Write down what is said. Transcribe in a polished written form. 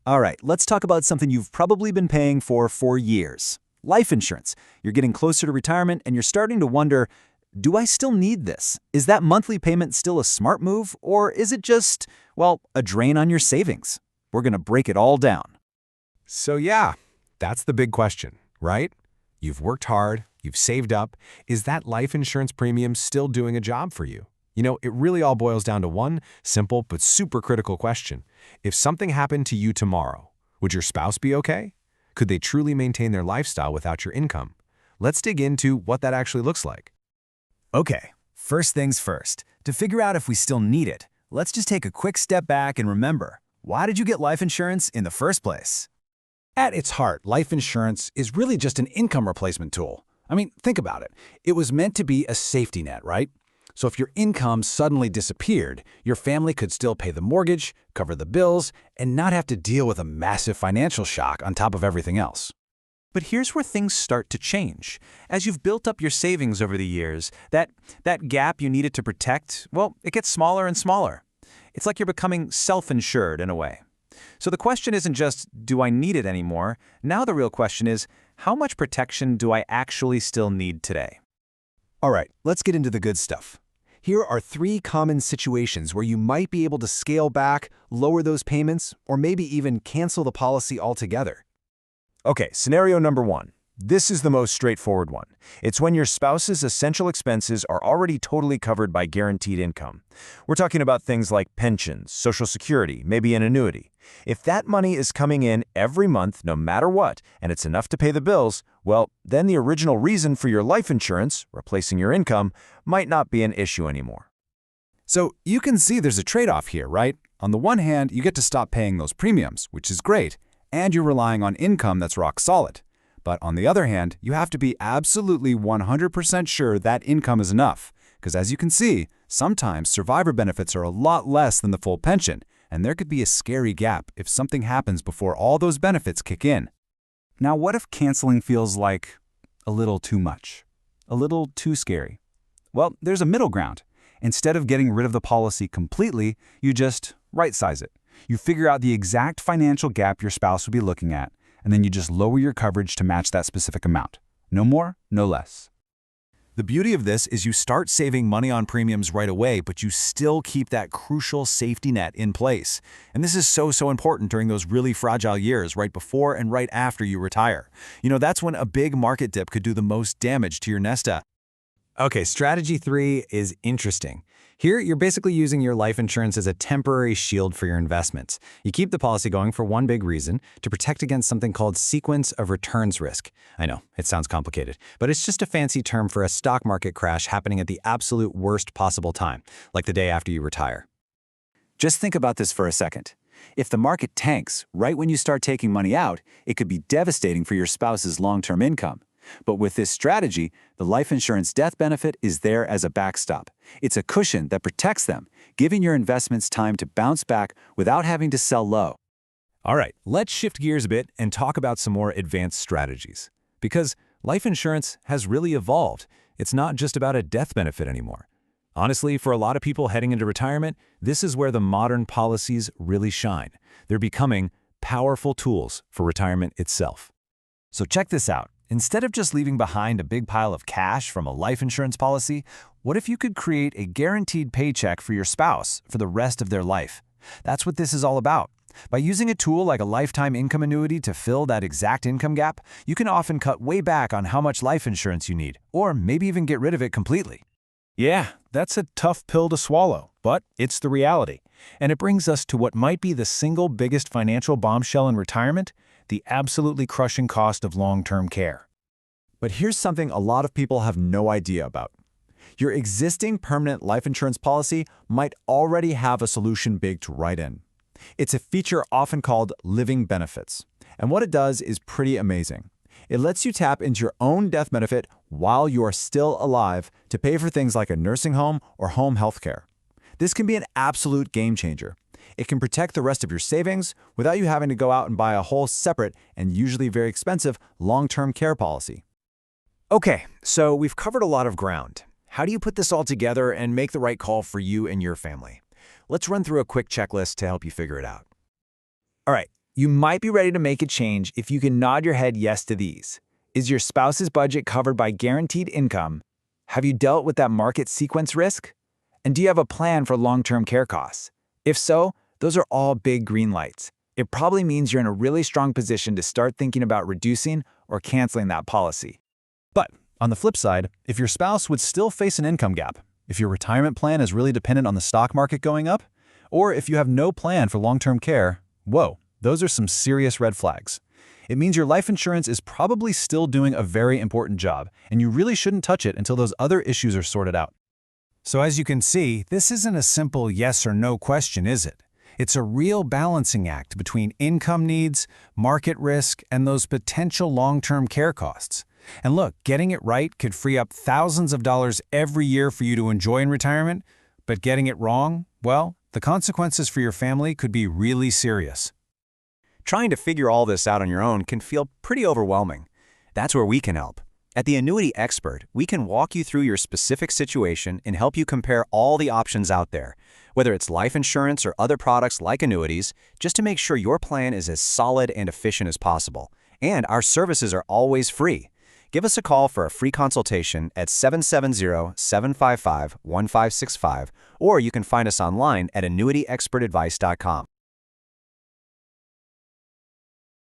All right, let's talk about something you've probably been paying for years. Life insurance. You're getting closer to retirement and you're starting to wonder, do I still need this? Is that monthly payment still a smart move, or is it just, well, a drain on your savings? We're going to break it all down. So yeah, that's the big question, right? You've worked hard, you've saved up. Is that life insurance premium still doing a job for you? It really all boils down to one simple but super critical question. If something happened to you tomorrow, would your spouse be okay? Could they truly maintain their lifestyle without your income? Let's dig into what that actually looks like. Okay, first things first. To figure out if we still need it, let's just take a quick step back and remember, why did you get life insurance in the first place? At its heart, life insurance is really just an income replacement tool. I mean, think about it. It was meant to be a safety net, right? So if your income suddenly disappeared, your family could still pay the mortgage, cover the bills, and not have to deal with a massive financial shock on top of everything else. But here's where things start to change. As you've built up your savings over the years, that gap you needed to protect, well, it gets smaller and smaller. It's like you're becoming self-insured in a way. So the question isn't just, do I need it anymore? Now the real question is, how much protection do I actually still need today? All right, let's get into the good stuff. Here are 3 common situations where you might be able to scale back, lower those payments, or maybe even cancel the policy altogether. Okay, scenario number 1. This is the most straightforward one. It's when your spouse's essential expenses are already totally covered by guaranteed income. We're talking about things like pensions, Social Security, maybe an annuity. If that money is coming in every month, no matter what, and it's enough to pay the bills, well, then the original reason for your life insurance, replacing your income, might not be an issue anymore. So you can see there's a trade-off here, right? On the one hand, you get to stop paying those premiums, which is great, and you're relying on income that's rock solid. But on the other hand, you have to be absolutely 100% sure that income is enough, because as you can see, sometimes survivor benefits are a lot less than the full pension, and there could be a scary gap if something happens before all those benefits kick in. Now, what if canceling feels like a little too much? A little too scary? Well, there's a middle ground. Instead of getting rid of the policy completely, you just right-size it. You figure out the exact financial gap your spouse would be looking at, and then you just lower your coverage to match that specific amount. No more, no less. The beauty of this is you start saving money on premiums right away, but you still keep that crucial safety net in place. And this is so important during those really fragile years, right before and right after you retire. That's when a big market dip could do the most damage to your nest egg. Okay, strategy 3 is interesting. Here, you're basically using your life insurance as a temporary shield for your investments. You keep the policy going for one big reason, to protect against something called sequence of returns risk. I know, it sounds complicated, but it's just a fancy term for a stock market crash happening at the absolute worst possible time, like the day after you retire. Just think about this for a second. If the market tanks right when you start taking money out, it could be devastating for your spouse's long-term income. But with this strategy, the life insurance death benefit is there as a backstop. It's a cushion that protects them, giving your investments time to bounce back without having to sell low. All right, let's shift gears a bit and talk about some more advanced strategies. Because life insurance has really evolved. It's not just about a death benefit anymore. Honestly, for a lot of people heading into retirement, this is where the modern policies really shine. They're becoming powerful tools for retirement itself. So check this out. Instead of just leaving behind a big pile of cash from a life insurance policy, what if you could create a guaranteed paycheck for your spouse for the rest of their life? That's what this is all about. By using a tool like a lifetime income annuity to fill that exact income gap, you can often cut way back on how much life insurance you need, or maybe even get rid of it completely. Yeah, that's a tough pill to swallow, but it's the reality. And it brings us to what might be the single biggest financial bombshell in retirement: the absolutely crushing cost of long-term care. But here's something a lot of people have no idea about. Your existing permanent life insurance policy might already have a solution baked right in. It's a feature often called living benefits. And what it does is pretty amazing. It lets you tap into your own death benefit while you are still alive to pay for things like a nursing home or home health care. This can be an absolute game changer. It can protect the rest of your savings without you having to go out and buy a whole separate and usually very expensive long-term care policy. Okay, so we've covered a lot of ground. How do you put this all together and make the right call for you and your family? Let's run through a quick checklist to help you figure it out. All right, You might be ready to make a change if you can nod your head yes to these. Is your spouse's budget covered by guaranteed income? Have you dealt with that market sequence risk? And do you have a plan for long-term care costs? If so, those are all big green lights. It probably means you're in a really strong position to start thinking about reducing or canceling that policy. But on the flip side, if your spouse would still face an income gap, if your retirement plan is really dependent on the stock market going up, or if you have no plan for long-term care, whoa, those are some serious red flags. It means your life insurance is probably still doing a very important job, and you really shouldn't touch it until those other issues are sorted out. So as you can see, this isn't a simple yes or no question, is it? It's a real balancing act between income needs, market risk, and those potential long-term care costs. And look, getting it right could free up thousands of dollars every year for you to enjoy in retirement, but getting it wrong, well, the consequences for your family could be really serious. Trying to figure all this out on your own can feel pretty overwhelming. That's where we can help. At the Annuity Expert, we can walk you through your specific situation and help you compare all the options out there, whether it's life insurance or other products like annuities, just to make sure your plan is as solid and efficient as possible. And our services are always free. Give us a call for a free consultation at 770-755-1565, or you can find us online at annuityexpertadvice.com.